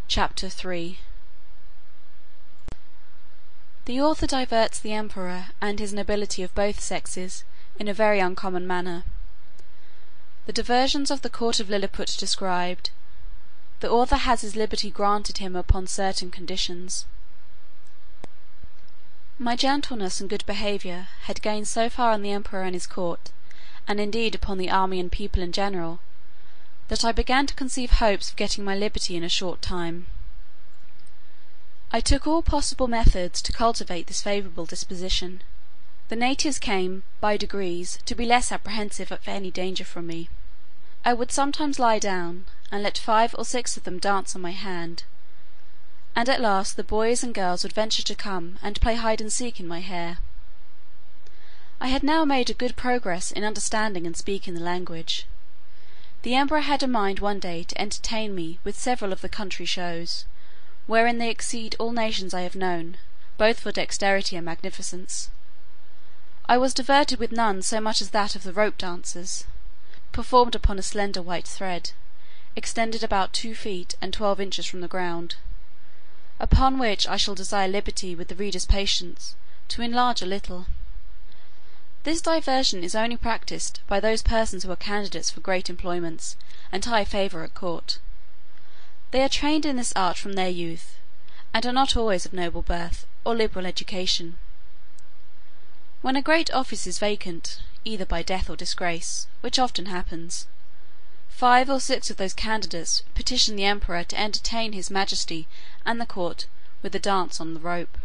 Chapter 3. The author diverts the emperor and his nobility of both sexes in a very uncommon manner. The diversions of the court of Lilliput described. The author has his liberty granted him upon certain conditions. My gentleness and good behaviour had gained so far on the emperor and his court, and indeed upon the army and people in general, that I began to conceive hopes of getting my liberty in a short time. I took all possible methods to cultivate this favourable disposition. The natives came, by degrees, to be less apprehensive of any danger from me. I would sometimes lie down, and let 5 or 6 of them dance on my hand, and at last the boys and girls would venture to come and play hide and seek in my hair. I had now made a good progress in understanding and speaking the language. The emperor had a mind one day to entertain me with several of the country shows, wherein they exceed all nations I have known, both for dexterity and magnificence. I was diverted with none so much as that of the rope dancers, performed upon a slender white thread, extended about 2 feet and 12 inches from the ground, upon which I shall desire liberty with the reader's patience to enlarge a little. This diversion is only practised by those persons who are candidates for great employments and high favour at court. They are trained in this art from their youth, and are not always of noble birth or liberal education. When a great office is vacant, either by death or disgrace, which often happens, 5 or 6 of those candidates petition the emperor to entertain his majesty and the court with a dance on the rope,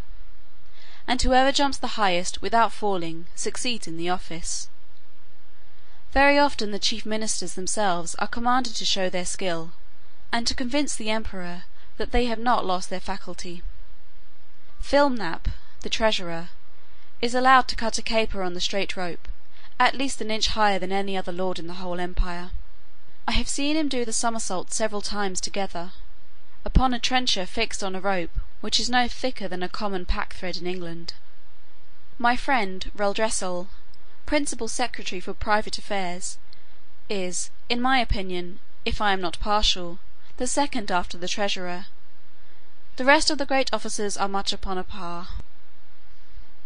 and whoever jumps the highest without falling succeeds in the office. Very often the chief ministers themselves are commanded to show their skill, and to convince the emperor that they have not lost their faculty. Filmnap, the treasurer, is allowed to cut a caper on the straight rope, at least an inch higher than any other lord in the whole empire. I have seen him do the somersault several times together, upon a trencher fixed on a rope which is no thicker than a common pack-thread in England. My friend Reldresal, principal secretary for private affairs, is, in my opinion, if I am not partial, the second after the treasurer. The rest of the great officers are much upon a par.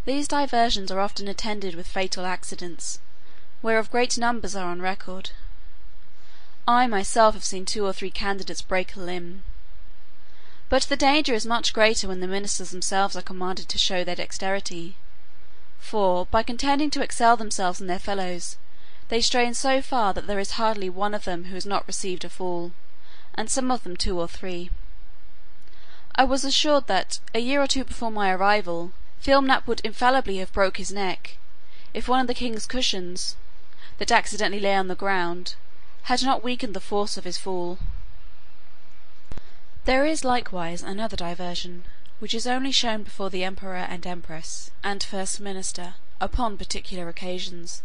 These diversions are often attended with fatal accidents, whereof great numbers are on record. I myself have seen 2 or 3 candidates break a limb. But the danger is much greater when the ministers themselves are commanded to show their dexterity; for, by contending to excel themselves and their fellows, they strain so far that there is hardly one of them who has not received a fall, and some of them 2 or 3. I was assured that, a year or 2 before my arrival, Filmnap would infallibly have broke his neck, if one of the king's cushions, that accidentally lay on the ground, had not weakened the force of his fall. There is likewise another diversion, which is only shown before the emperor and empress, and first minister, upon particular occasions.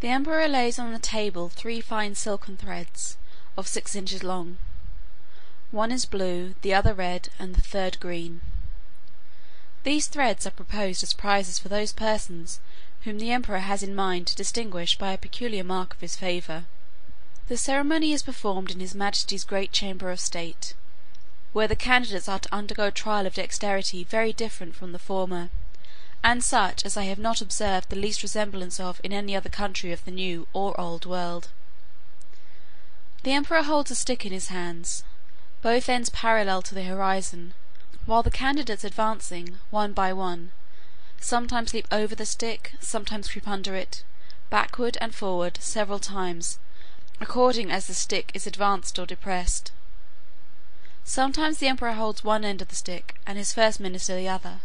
The emperor lays on the table 3 fine silken threads, of 6 inches long. One is blue, the other red, and the third green. These threads are proposed as prizes for those persons whom the emperor has in mind to distinguish by a peculiar mark of his favour. The ceremony is performed in his majesty's great chamber of state, where the candidates are to undergo a trial of dexterity very different from the former, and such as I have not observed the least resemblance of in any other country of the new or old world. The emperor holds a stick in his hands, both ends parallel to the horizon, while the candidates advancing, one by one, sometimes leap over the stick, sometimes creep under it, backward and forward several times, according as the stick is advanced or depressed. Sometimes the emperor holds one end of the stick, and his first minister the other.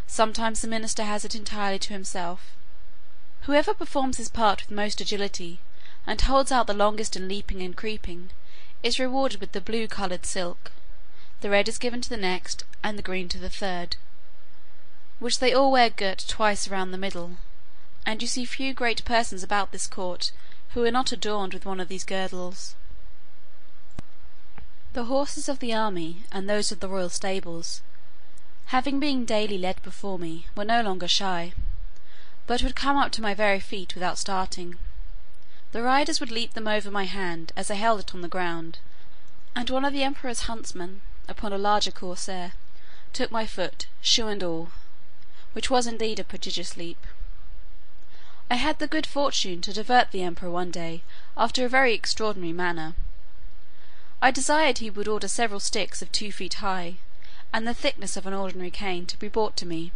Sometimes the minister has it entirely to himself. Whoever performs his part with most agility, and holds out the longest in leaping and creeping, is rewarded with the blue-coloured silk. The red is given to the next, and the green to the third, which they all wear girt twice around the middle, and you see few great persons about this court who are not adorned with one of these girdles. The horses of the army, and those of the royal stables, having been daily led before me, were no longer shy, but would come up to my very feet without starting. The riders would leap them over my hand as I held it on the ground, and one of the emperor's huntsmen, upon a larger corsair, took my foot, shoe and all, which was indeed a prodigious leap. I had the good fortune to divert the emperor one day after a very extraordinary manner. I desired he would order several sticks of 2 feet high, and the thickness of an ordinary cane, to be brought to me;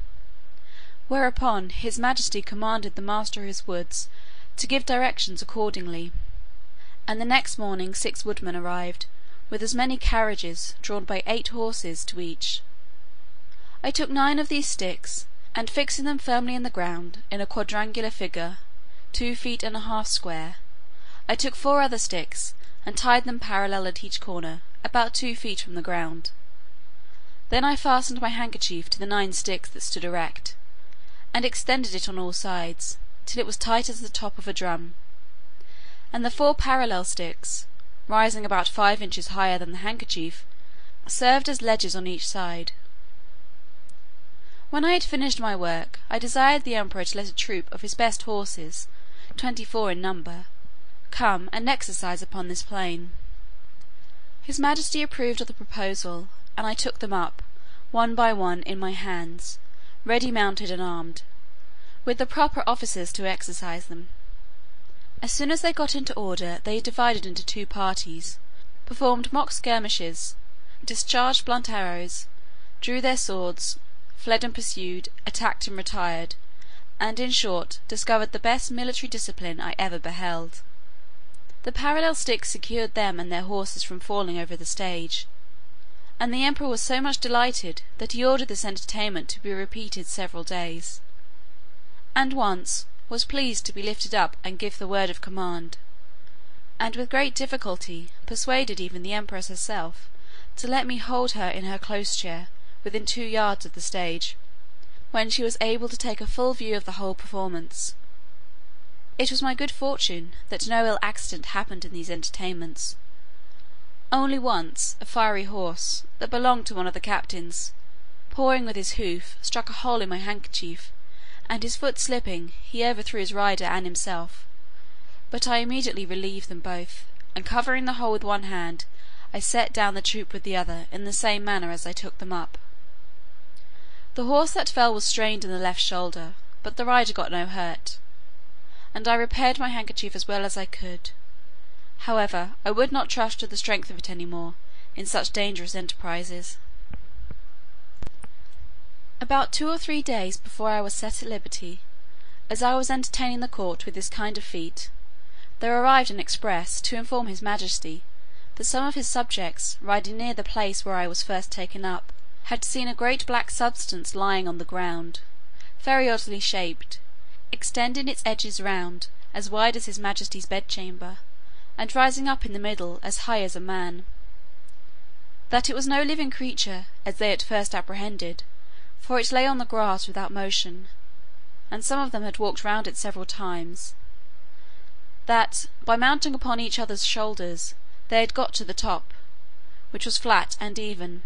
whereupon his majesty commanded the master of his woods to give directions accordingly, and the next morning 6 woodmen arrived, with as many carriages, drawn by 8 horses to each. I took 9 of these sticks, and fixing them firmly in the ground, in a quadrangular figure, 2 feet and a half square, I took 4 other sticks, and tied them parallel at each corner, about 2 feet from the ground. Then I fastened my handkerchief to the 9 sticks that stood erect, and extended it on all sides, till it was tight as the top of a drum; and the 4 parallel sticks, rising about 5 inches higher than the handkerchief, served as ledges on each side. When I had finished my work, I desired the emperor to let a troop of his best horses, 24 in number, come and exercise upon this plain. His majesty approved of the proposal, and I took them up, one by one, in my hands, ready mounted and armed, with the proper officers to exercise them. As soon as they got into order, they divided into 2 parties, performed mock skirmishes, discharged blunt arrows, drew their swords, fled and pursued, attacked and retired, and in short discovered the best military discipline I ever beheld. The parallel sticks secured them and their horses from falling over the stage, and the emperor was so much delighted that he ordered this entertainment to be repeated several days, and once was pleased to be lifted up and give the word of command, and with great difficulty persuaded even the empress herself to let me hold her in her close chair within 2 yards of the stage, when she was able to take a full view of the whole performance. It was my good fortune that no ill accident happened in these entertainments. Only once a fiery horse, that belonged to one of the captains, pawing with his hoof, struck a hole in my handkerchief, and his foot slipping, he overthrew his rider and himself; but I immediately relieved them both, and covering the hole with one hand, I set down the troop with the other in the same manner as I took them up. The horse that fell was strained in the left shoulder, but the rider got no hurt, and I repaired my handkerchief as well as I could. However, I would not trust to the strength of it any more, in such dangerous enterprises. About 2 or 3 days before I was set at liberty, as I was entertaining the court with this kind of feat, there arrived an express to inform his majesty that some of his subjects, riding near the place where I was first taken up, had seen a great black substance lying on the ground, very oddly shaped, extending its edges round, as wide as his majesty's bedchamber, and rising up in the middle as high as a man; that it was no living creature, as they at first apprehended, for it lay on the grass without motion, and some of them had walked round it several times; that, by mounting upon each other's shoulders, they had got to the top, which was flat and even,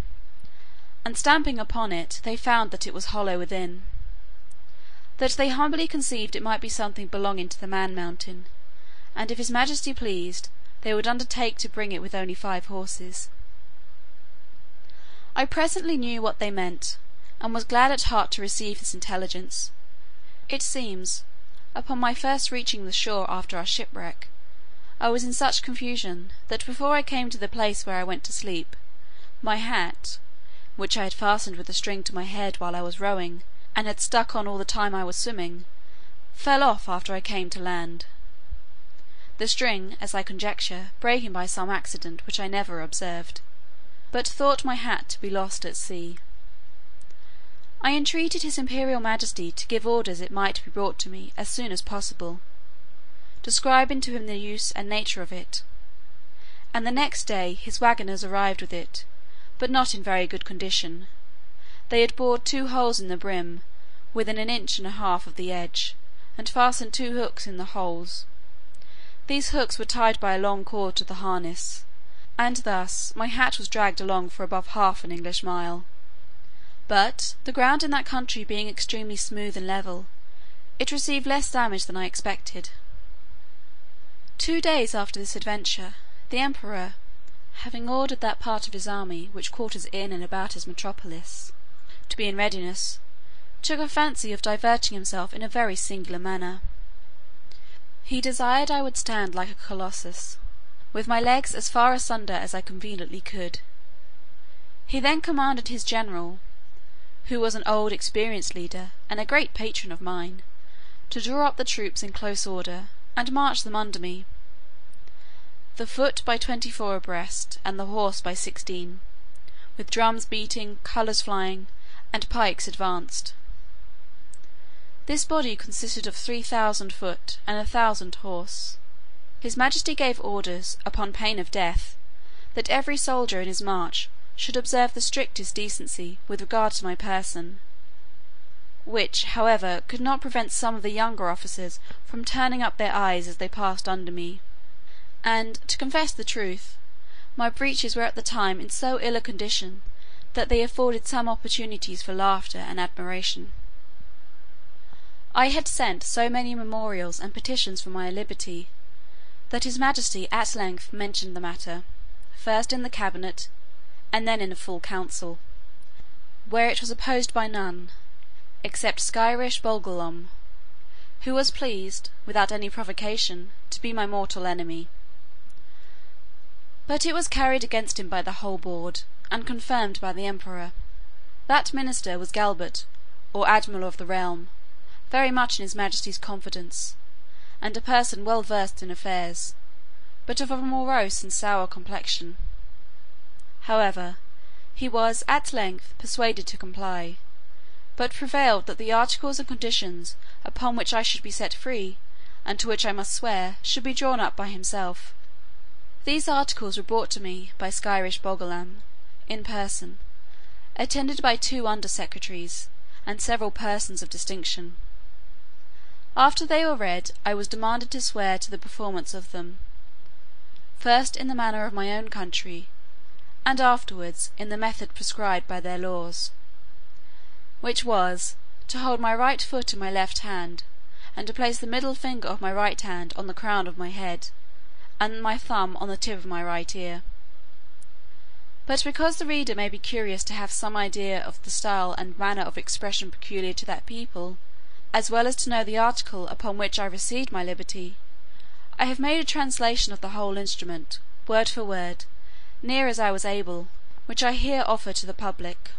and stamping upon it they found that it was hollow within; that they humbly conceived it might be something belonging to the Man-Mountain, and if his majesty pleased, they would undertake to bring it with only 5 horses. I presently knew what they meant, and was glad at heart to receive this intelligence. It seems, upon my first reaching the shore after our shipwreck, I was in such confusion, that before I came to the place where I went to sleep, my hat, which I had fastened with a string to my head while I was rowing, and had stuck on all the time I was swimming, fell off after I came to land; the string, as I conjecture, breaking by some accident which I never observed, but thought my hat to be lost at sea. I entreated his imperial majesty to give orders it might be brought to me as soon as possible, describing to him the use and nature of it; and the next day his waggoners arrived with it, but not in very good condition. They had bored 2 holes in the brim, within 1.5 inches of the edge, and fastened 2 hooks in the holes. These hooks were tied by a long cord to the harness, and thus my hat was dragged along for above half an English mile. But, the ground in that country being extremely smooth and level, it received less damage than I expected. 2 days after this adventure, the emperor, having ordered that part of his army which quarters in and about his metropolis to be in readiness, took a fancy of diverting himself in a very singular manner. He desired I would stand like a colossus, with my legs as far asunder as I conveniently could. He then commanded his general, who was an old experienced leader, and a great patron of mine, to draw up the troops in close order, and march them under me, the foot by 24 abreast, and the horse by 16, with drums beating, colours flying, and pikes advanced. This body consisted of 3,000 foot and 1,000 horse. His majesty gave orders, upon pain of death, that every soldier in his march should observe the strictest decency with regard to my person, which, however, could not prevent some of the younger officers from turning up their eyes as they passed under me; and, to confess the truth, my breeches were at the time in so ill a condition, that they afforded some opportunities for laughter and admiration. I had sent so many memorials and petitions for my liberty, that his majesty at length mentioned the matter, first in the cabinet, and then in a full council, where it was opposed by none, except Skyrish Bolgolam, who was pleased, without any provocation, to be my mortal enemy. But it was carried against him by the whole board, and confirmed by the emperor. That minister was Galbert, or admiral of the realm, very much in his majesty's confidence, and a person well versed in affairs, but of a morose and sour complexion. However, he was at length persuaded to comply, but prevailed that the articles and conditions upon which I should be set free, and to which I must swear, should be drawn up by himself. These articles were brought to me by Skyrish Bolgolam, in person, attended by 2 under secretaries, and several persons of distinction. After they were read, I was demanded to swear to the performance of them, first in the manner of my own country, and afterwards in the method prescribed by their laws; which was, to hold my right foot in my left hand, and to place the middle finger of my right hand on the crown of my head, and my thumb on the tip of my right ear. But because the reader may be curious to have some idea of the style and manner of expression peculiar to that people, as well as to know the article upon which I received my liberty, I have made a translation of the whole instrument, word for word, near as I was able, which I here offer to the public.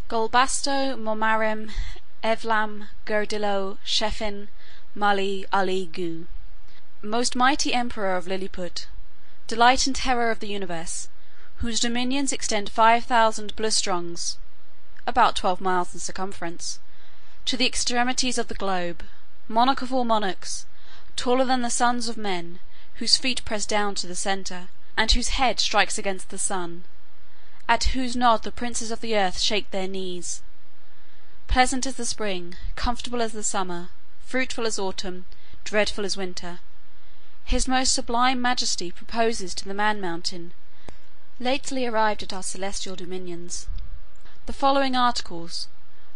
Golbasto Momarem Evlam Gerdilo Shefin Mali Ali Gu. Most mighty emperor of Lilliput, delight and terror of the universe, whose dominions extend 5,000 blustrongs, about 12 miles in circumference, to the extremities of the globe, monarch of all monarchs, taller than the sons of men, whose feet press down to the centre, and whose head strikes against the sun, at whose nod the princes of the earth shake their knees; pleasant as the spring, comfortable as the summer, fruitful as autumn, dreadful as winter, his most sublime majesty proposes to the Man Mountain, lately arrived at our celestial dominions, the following articles,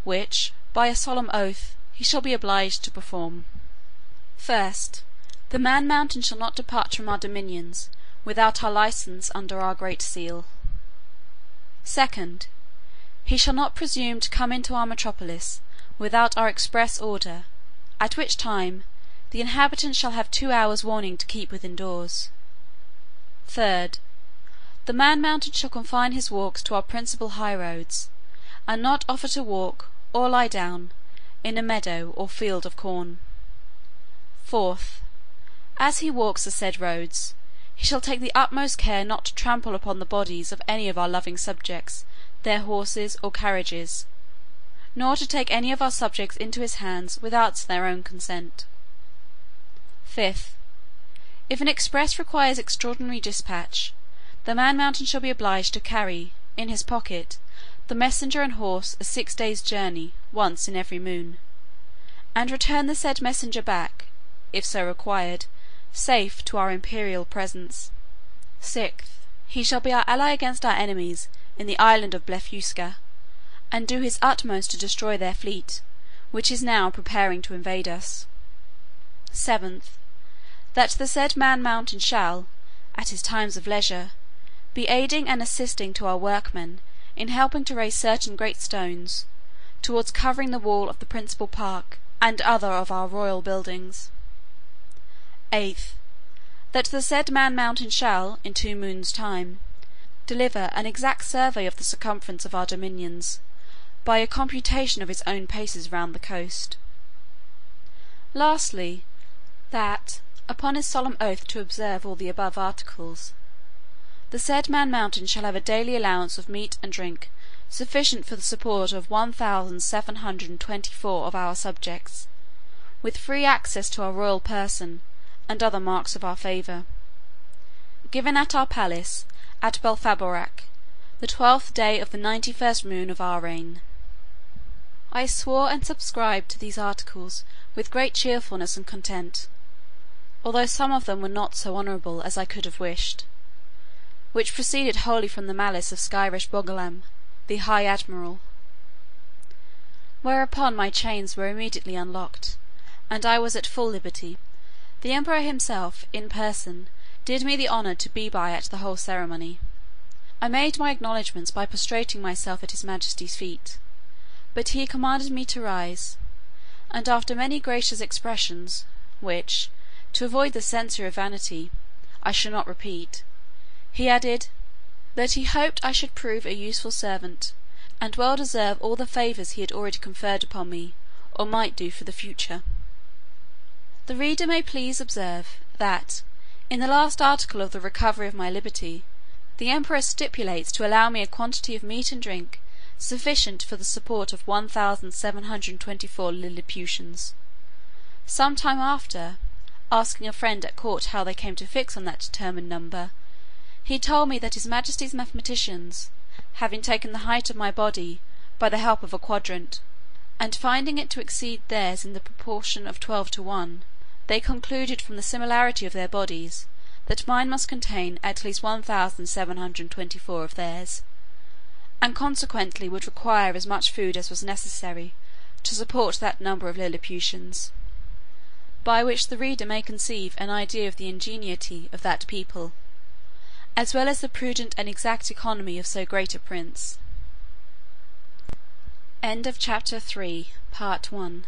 which, by a solemn oath, he shall be obliged to perform. First, the Man Mountain shall not depart from our dominions without our license under our great seal. Second, he shall not presume to come into our metropolis without our express order, at which time the inhabitants shall have 2 hours' warning to keep within doors. Third, the Man Mountain shall confine his walks to our principal high roads, and not offer to walk, or lie down, in a meadow or field of corn. Fourth, as he walks the said roads, he shall take the utmost care not to trample upon the bodies of any of our loving subjects, their horses, or carriages, nor to take any of our subjects into his hands without their own consent. Fifth, if an express requires extraordinary dispatch, the Man Mountain shall be obliged to carry, in his pocket, the messenger and horse a 6 days' journey once in every moon, and return the said messenger back, if so required, safe to our imperial presence. Sixth, he shall be our ally against our enemies in the island of Blefusca, and do his utmost to destroy their fleet, which is now preparing to invade us. Seventh, that the said Man Mountain shall, at his times of leisure, be aiding and assisting to our workmen in helping to raise certain great stones, towards covering the wall of the principal park and other of our royal buildings. 8th, that the said Man Mountain shall, in 2 moons' time, deliver an exact survey of the circumference of our dominions, by a computation of his own paces round the coast. Lastly, that, upon his solemn oath to observe all the above articles, the said Man Mountain shall have a daily allowance of meat and drink sufficient for the support of 1,724 of our subjects, with free access to our royal person and other marks of our favour, given at our palace at Belfaborac, the 12th day of the 91st moon of our reign. I swore and subscribed to these articles with great cheerfulness and content, although some of them were not so honourable as I could have wished, which proceeded wholly from the malice of Skyresh Bolgolam, the High Admiral. Whereupon my chains were immediately unlocked, and I was at full liberty. The emperor himself, in person, did me the honour to be by at the whole ceremony. I made my acknowledgments by prostrating myself at his majesty's feet, but he commanded me to rise, and after many gracious expressions, which, to avoid the censure of vanity, I shall not repeat, he added, that he hoped I should prove a useful servant, and well deserve all the favours he had already conferred upon me, or might do for the future. The reader may please observe, that, in the last article of the recovery of my liberty, the emperor stipulates to allow me a quantity of meat and drink sufficient for the support of 1,724 Lilliputians. Some time after, asking a friend at court how they came to fix on that determined number, he told me that his majesty's mathematicians, having taken the height of my body by the help of a quadrant, and finding it to exceed theirs in the proportion of 12 to 1, they concluded from the similarity of their bodies that mine must contain at least 1,724 of theirs, and consequently would require as much food as was necessary to support that number of Lilliputians, by which the reader may conceive an idea of the ingenuity of that people, as well as the prudent and exact economy of so great a prince. Chapter 4 Part 1